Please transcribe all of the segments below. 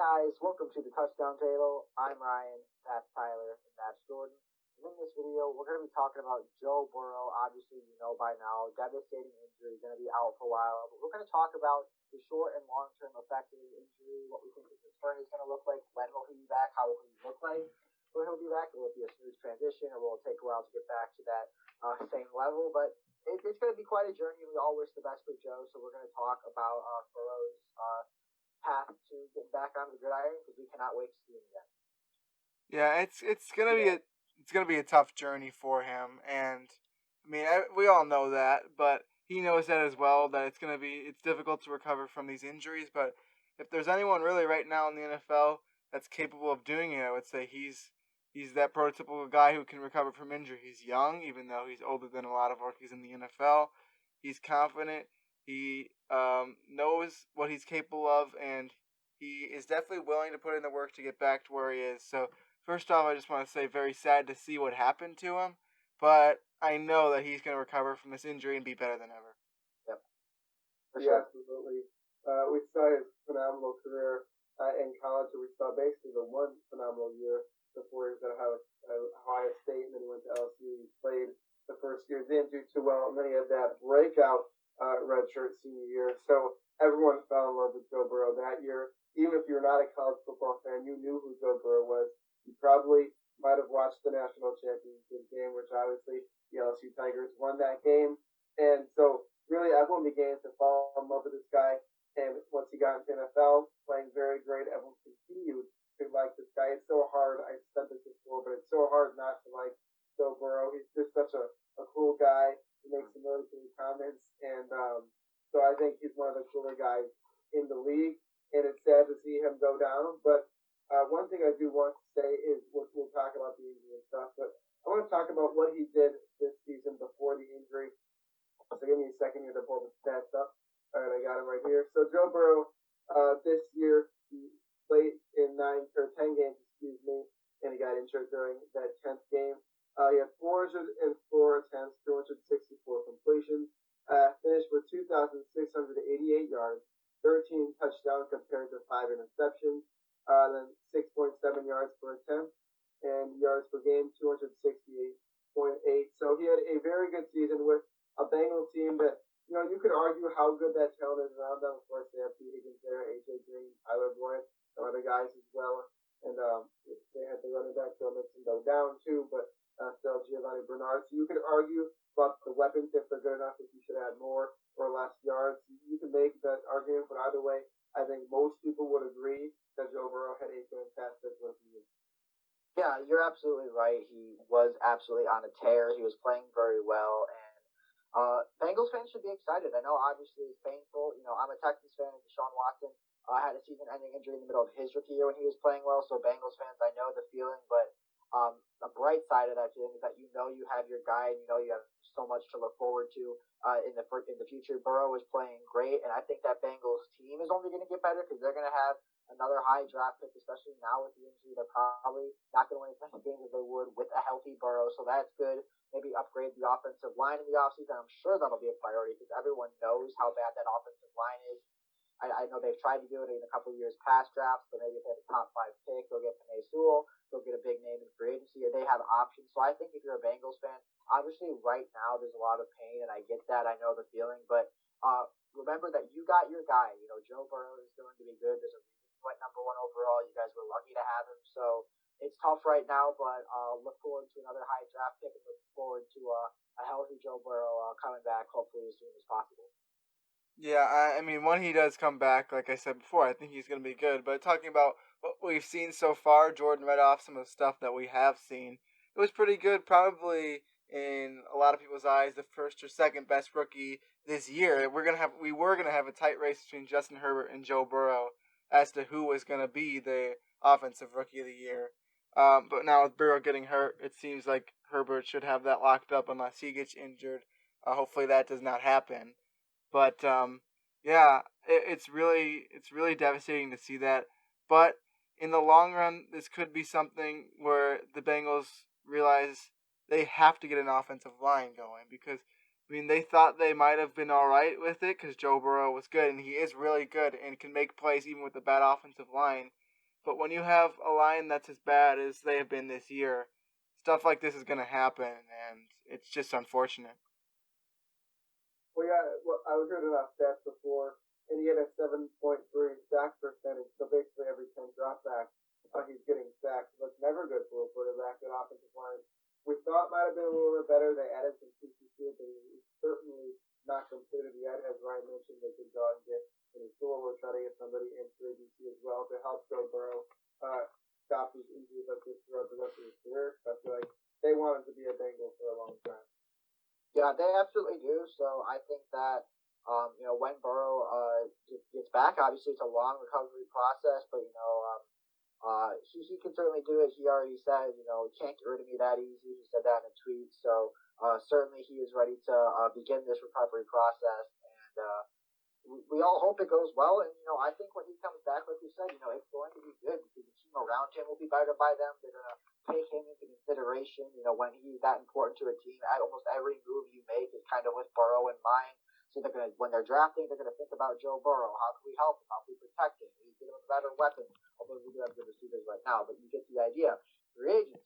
guys, welcome to the Touchdown Table. I'm Ryan, that's Tyler, and that's Jordan. And in this video, we're going to be talking about Joe Burrow. Obviously, you know by now, devastating injury, going to be out for a while. But we're going to talk about the short and long-term effects of his injury, what we think his return is going to look like, when will he be back, how will he look like when he'll be back. Will it be a smooth transition, or will it take a while to get back to that same level? But it's going to be quite a journey. We all wish the best for Joe, so we're going to talk about Burrow's path to get back on the gridiron because we cannot wait to see him again. Yeah, it's gonna be a tough journey for him, and I mean we all know that, but he knows that as well. That it's difficult to recover from these injuries. But if there's anyone really right now in the NFL that's capable of doing it, I would say he's that prototypical guy who can recover from injury. He's young, even though he's older than a lot of rookies in the NFL. He's confident. He knows what he's capable of, and he is definitely willing to put in the work to get back to where he is. So, first off, I just want to say very sad to see what happened to him, but I know that he's going to recover from this injury and be better than ever. Yep. Yeah, absolutely. We saw his phenomenal career in college, and we saw basically the one phenomenal year before he was at Ohio State, and then he went to LSU. He played the first year, didn't do too well, and then he had that breakout redshirt senior year. So everyone fell in love with Joe Burrow that year. Even if you're not a college football fan, you knew who Joe Burrow was. You probably might have watched the national championship game, which obviously the LSU Tigers won that game. And so really everyone began to fall in love with this guy. And once he got into NFL, playing very great, everyone continued to like this guy. It's so hard. I've said this before, but it's so hard not to like Joe Burrow. He's just such a cool guy. He makes some really cool comments. And so I think he's one of the cooler guys in the league. And it's sad to see him go down. But one thing I do want to say is we'll talk about the injury and stuff, but I want to talk about what he did this season before the injury. So give me a second here to pull the stats up. All right, I got him right here. So Joe Burrow, this year he played in 10 games, and he got injured during that 10th game. He had 404 attempts, 264 completions, finished with 2,688 yards, 13 touchdowns compared to 5 interceptions, then 6.7 yards per attempt, and yards per game, 268.8. So he had a very good season with a Bengals team that, you could argue how good that talent is around them. Of course, they have T. Higgins there, A.J. Green, Tyler Boyd, some other guys as well. And they had the running back, Joe Mixon, go down too, but still Giovanni Bernard. So you could argue about the weapons, if they're good enough, if you should add more or less yards. You can make that argument, but either way, I think most people would agree that Joe Burrow had a fantastic rookie year. Yeah, you're absolutely right. He was absolutely on a tear. He was playing very well, and Bengals fans should be excited. I know, obviously, it's painful. I'm a Texans fan, and Deshaun Watson had a season-ending injury in the middle of his rookie year when he was playing well. So Bengals fans, I know the feeling, but the bright side of that feeling is that you have your guy, and you have so much to look forward to in the future. Burrow is playing great, and I think that Bengals team is only going to get better because they're going to have another high draft pick, especially now with the injury. They're probably not going to win as many games as they would with a healthy Burrow, so that's good. Maybe upgrade the offensive line in the offseason. I'm sure that'll be a priority because everyone knows how bad that offensive line is. I know they've tried to do it in a couple of years past drafts, but maybe if they have a top 5 pick, they'll get Penei Sewell, they'll get a big name in free agency, or they have options. So I think if you're a Bengals fan, obviously right now there's a lot of pain, and I get that. I know the feeling, but remember that you got your guy. Joe Burrow is going to be good. There's a reason he went number 1 overall. You guys were lucky to have him. So it's tough right now, but look forward to another high draft pick and look forward to a healthy Joe Burrow coming back hopefully as soon as possible. Yeah, I mean, when he does come back, like I said before, I think he's going to be good. But talking about what we've seen so far, Jordan read off some of the stuff that we have seen. It was pretty good, probably in a lot of people's eyes, the first or second best rookie this year. We were gonna have a tight race between Justin Herbert and Joe Burrow as to who was going to be the offensive rookie of the year. But now with Burrow getting hurt, it seems like Herbert should have that locked up unless he gets injured. Hopefully that does not happen. But yeah, it's really devastating to see that. But in the long run, this could be something where the Bengals realize they have to get an offensive line going because they thought they might have been all right with it because Joe Burrow was good and he is really good and can make plays even with a bad offensive line. But when you have a line that's as bad as they have been this year, stuff like this is going to happen, and it's just unfortunate. Well, yeah, I was reading about stats before, and he had a 7.3 sack percentage. So basically, every 10 dropbacks, he's getting sacked. That's never good for a quarterback. That offensive line, we thought might have been a little bit better. They added some pieces to it, but it's certainly not completed yet. As Ryan mentioned, they could go out and get any tool. We're trying to get somebody in for ABC as well to help Joe Burrow stop these injuries like this throughout the rest of his career. I feel like they want him to be a Bengal for a long time. Yeah, they absolutely do. So I think that when Burrow gets back, obviously it's a long recovery process, but he can certainly do it. He already said, he can't get rid of me that easy. He said that in a tweet. So certainly he is ready to begin this recovery process, and we all hope it goes well. And I think when he comes back, like you said, it's going to be good because the team around him will be better by them. They're going to take him into consideration. When he's that important to a team, almost every move you make is kind of with Burrow in mind. So they're going to, when they're drafting, they're going to think about Joe Burrow. How can we help him? How can we protect him? We give him a better weapon. Although we do have good receivers right now, but you get the idea. Free agents,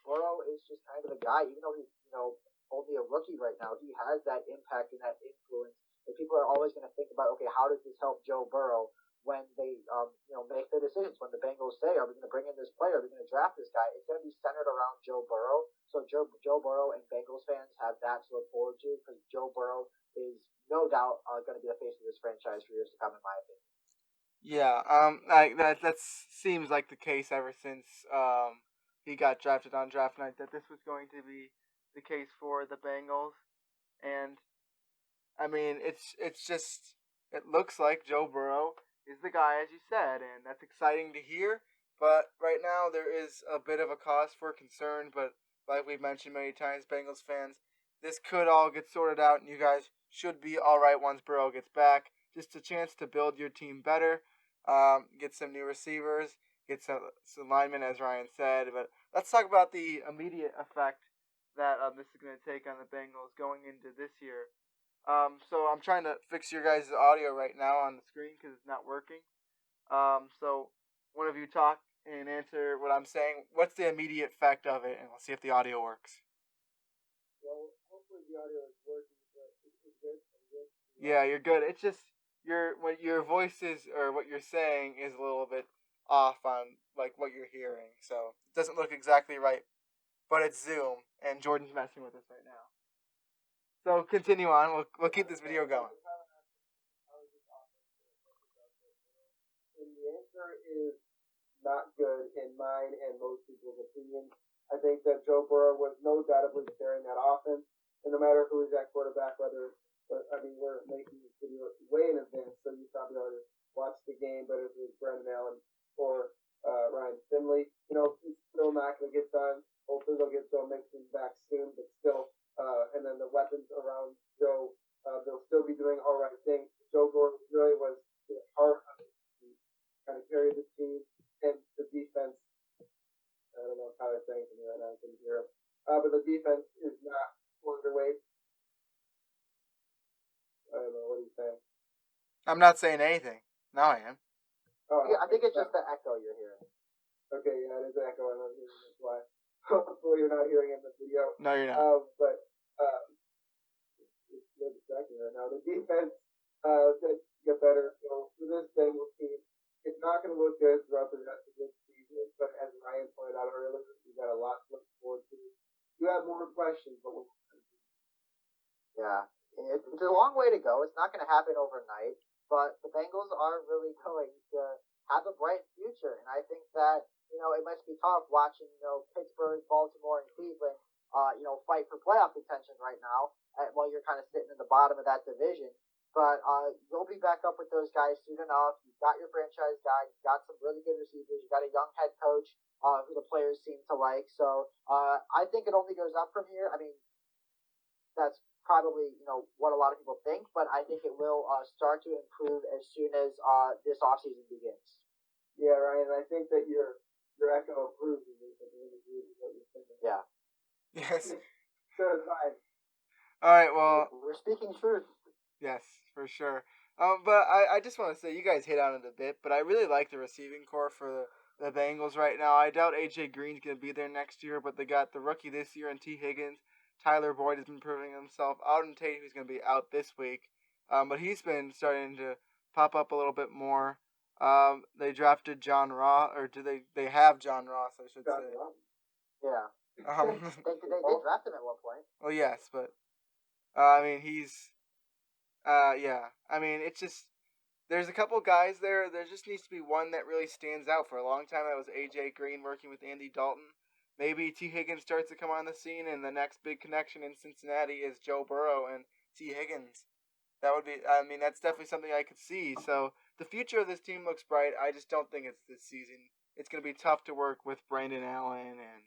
Burrow is just kind of a guy, even though he's only a rookie right now. He has that impact and that influence. And people are always going to think about, okay, how does this help Joe Burrow when they, make their decisions? When the Bengals say, are we going to bring in this player? Are we going to draft this guy? It's going to be centered around Joe Burrow. So Joe Burrow and Bengals fans have that to look forward to because Joe Burrow is no doubt going to be the face of this franchise for years to come, in my opinion. Yeah, that seems like the case ever since he got drafted on draft night. That this was going to be the case for the Bengals, and I mean, it's just it looks like Joe Burrow is the guy, as you said, and that's exciting to hear. But right now, there is a bit of a cause for concern. But like we've mentioned many times, Bengals fans, this could all get sorted out, and you guys should be all right once Burrow gets back. Just a chance to build your team better, get some new receivers, get some linemen, as Ryan said. But let's talk about the immediate effect that this is going to take on the Bengals going into this year. So I'm trying to fix your guys' audio right now on the screen because it's not working. So one of you talk and answer what I'm saying. What's the immediate effect of it, and we'll see if the audio works. Well, hopefully the audio is working, but it's good. Yeah, you're good. It's just your voices or what you're saying is a little bit off on like what you're hearing, so it doesn't look exactly right. But it's Zoom, and Jordan's messing with us right now. So continue on. We'll keep this video going. And the answer is not good in mine and most people's opinion. I think that Joe Burrow was no doubtably carrying that offense, and no matter who is at quarterback, we're making this video way in advance, so you probably already watched the game. But if it was Brendan Allen or Ryan Finley, he's still not going to get done. Hopefully they'll get Joe Mixon back soon, but still. And then the weapons around Joe, they'll still be doing all right things. Joe Burrow really was the heart of the team, kind of carried the team, and the defense. I don't know if Tyler's saying to me right now, I couldn't hear him. But the defense is not underweight. I don't know what he's saying. I'm not saying anything. Now I am. Oh, yeah, I think it's just the echo you're hearing. Okay, yeah, it is echo. I'm not hearing that's why. Hopefully you're not hearing it in the video. No, you're not. But it's really distracting right now. The defense get better. So for this Bengals team, it's not going to look good throughout the rest of this season. But as Ryan pointed out earlier, we've got a lot to look forward to. You have more questions, but we'll. Yeah, it's a long way to go. It's not going to happen overnight, but the Bengals are really going to have a bright future, and I think that it must be tough watching Pittsburgh, Baltimore, and Cleveland fight for playoff contention right now while you're kind of sitting in the bottom of that division. But you'll be back up with those guys soon enough. You've got your franchise guy. You've got some really good receivers. You've got a young head coach who the players seem to like. So I think it only goes up from here. I mean, that's probably what a lot of people think, but I think it will start to improve as soon as this offseason begins. Yeah, Ryan. I think that your echo approves of this. I think agrees with what you're saying. Yeah. Yes. So it's fine. All right. Well, we're speaking truth. Yes, for sure. But I just want to say you guys hit on it a bit, but I really like the receiving core for the Bengals right now. I doubt A.J. Green's going to be there next year, but they got the rookie this year in T. Higgins. Tyler Boyd has been proving himself. Auden Tate, who's going to be out this week. But he's been starting to pop up a little bit more. They drafted John Ross, or do they have John Ross, I should say. Yeah. They drafted him at one point. Well, yes, but I mean, yeah. I mean, it's just there's a couple guys there. There just needs to be one that really stands out. For a long time, that was A.J. Green working with Andy Dalton. Maybe T. Higgins starts to come on the scene, and the next big connection in Cincinnati is Joe Burrow and T. Higgins. That would be, I mean, that's definitely something I could see. So the future of this team looks bright. I just don't think it's this season. It's going to be tough to work with Brandon Allen and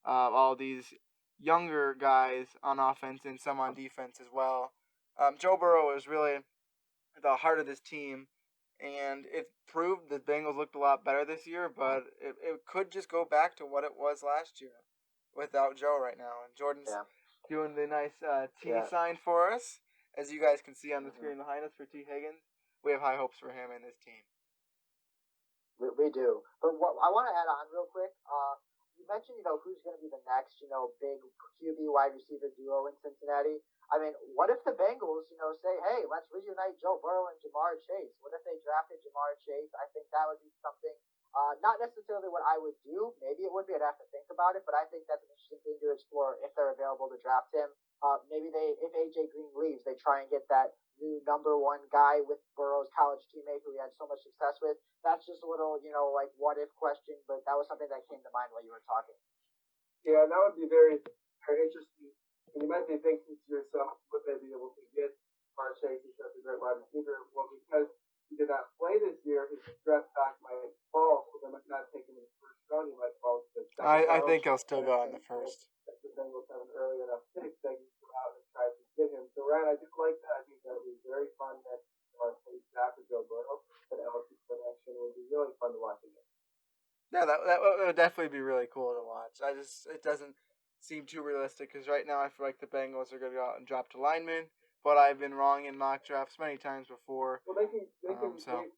all these younger guys on offense and some on defense as well. Joe Burrow is really the heart of this team, and it proved the Bengals looked a lot better this year, but it could just go back to what it was last year without Joe right now. And Jordan's doing the nice T sign for us, as you guys can see on the screen behind us for T. Higgins. We have high hopes for him and his team. We do. But what I want to add on real quick, you mentioned, who's going to be the next, big QB wide receiver duo in Cincinnati. I mean, what if the Bengals, say, hey, let's reunite Joe Burrow and Jamar Chase? What if they drafted Jamar Chase? I think that would be something, not necessarily what I would do. Maybe it would be. I'd have to think about it, but I think that's an interesting thing to explore if they're available to draft him. Maybe if A.J. Green leaves, they try and get that new number one guy with Burrow's college teammate who he had so much success with. That's just a little, like what if question, but that was something that came to mind while you were talking. Yeah, that would be very, very interesting. And you might be thinking to yourself, would they be able to get Jamar Chase? He's such a great wide receiver. Well, because he did not play this year, his draft stock might fall, so they might not take him in the first round. He might fall to the second round. I think he'll still go in the first. If the Bengals have an early enough pick, they can go out and try to get him. So, Ryan, I do like that. I think that would be very fun next Jamar Chase after Joe Burrow. That LSU connection would be really fun to watch again. Yeah, that would definitely be really cool to watch. It doesn't seem too realistic because right now I feel like the Bengals are going to go out and drop to linemen, but I've been wrong in mock drafts many times before. Well, they can go second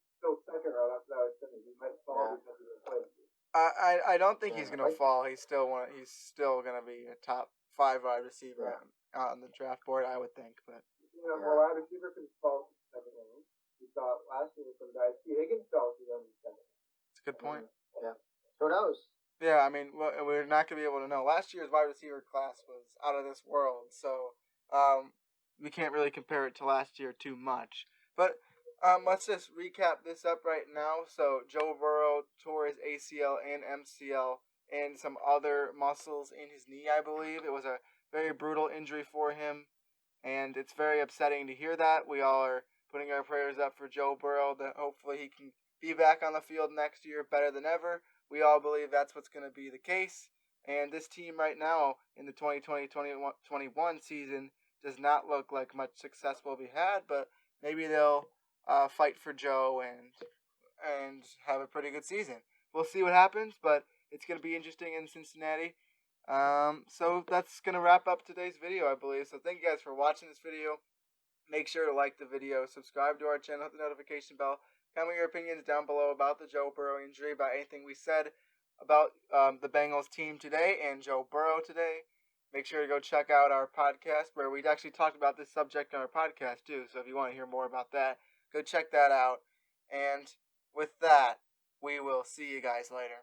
round. That's what I was saying. He might fall because of the play. I don't think he's going to fall. He's still going to be a top 5 wide receiver on the draft board, I would think. But well, wide receiver can fall to the second round. We saw it last year with some guys. T. Higgins fell to the second round. That's a good point. Yeah. Who knows? Yeah, I mean, we're not going to be able to know. Last year's wide receiver class was out of this world, so we can't really compare it to last year too much. But let's just recap this up right now. So Joe Burrow tore his ACL and MCL and some other muscles in his knee, I believe. It was a very brutal injury for him, and it's very upsetting to hear that. We all are putting our prayers up for Joe Burrow that hopefully he can be back on the field next year better than ever. We all believe that's what's going to be the case. And this team right now in the 2020-2021 season does not look like much success will be had, but maybe they'll fight for Joe and have a pretty good season. We'll see what happens, but it's going to be interesting in Cincinnati. So that's going to wrap up today's video, I believe. So thank you guys for watching this video. Make sure to like the video, subscribe to our channel, hit the notification bell. Comment your opinions down below about the Joe Burrow injury, about anything we said about the Bengals team today and Joe Burrow today. Make sure to go check out our podcast where we actually talked about this subject on our podcast too. So if you want to hear more about that, go check that out. And with that, we will see you guys later.